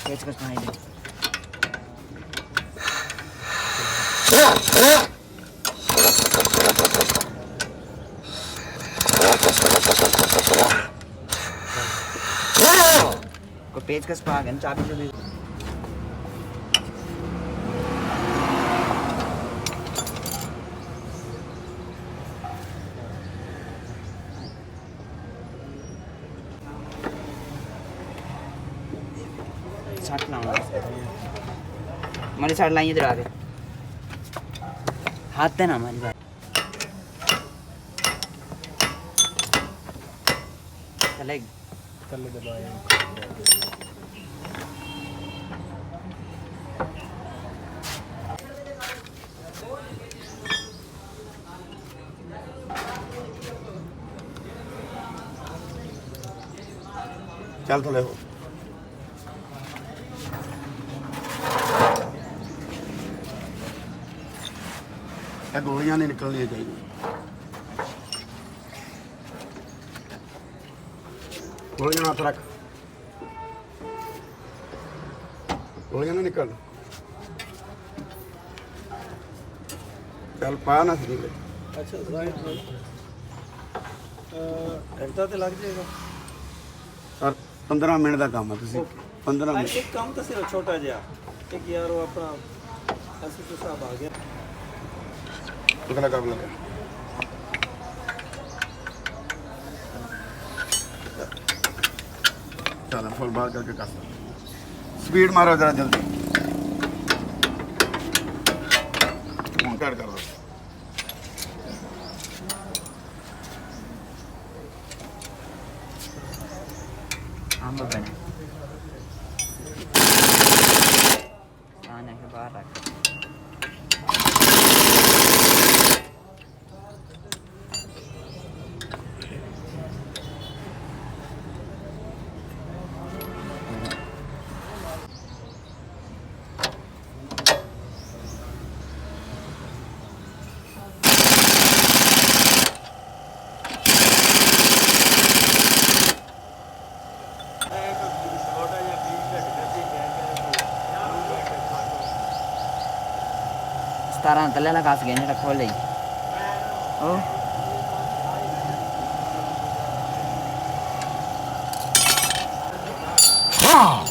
पेचकस बनाई दे। को पेचकस पा गए चाबी से भी छाट लाऊंगा हमारी साइड लाइए इधर आगे हाथ देना हमारी बात चलेगी थल्ले दबाया चल थोड़े हो ਇਹ ਗੋਲੀਆਂ ਨਹੀਂ ਨਿਕਲਣੀਆਂ ਚਾਹੀਦੀਆਂ ਗੋਲੀਆਂ ਨਾਲ ਹੱਥ ਰੱਖ ਗੋਲੀਆਂ ਨਾ ਨਿਕਲ ਚੱਲ ਪਾ ਨਾ ਸਰੀ अच्छा राइट घंटा तो लग जाएगा ਸਰ 15 ਮਿੰਟ ਦਾ ਕੰਮ ਹੈ ਤੁਸੀਂ 15 ਮਿੰਟ एक काम तो सिर्फ छोटा जिहा एक यार वो अपना एसएसओ साहब आ गया अगला काम लगा चलो फुल बाहर करके कर स्पीड मारो जरा जल्दी कर दो हम बने आने के बाहर रख sekarang telah lah kasih gini tak boleh. Oh. हाँ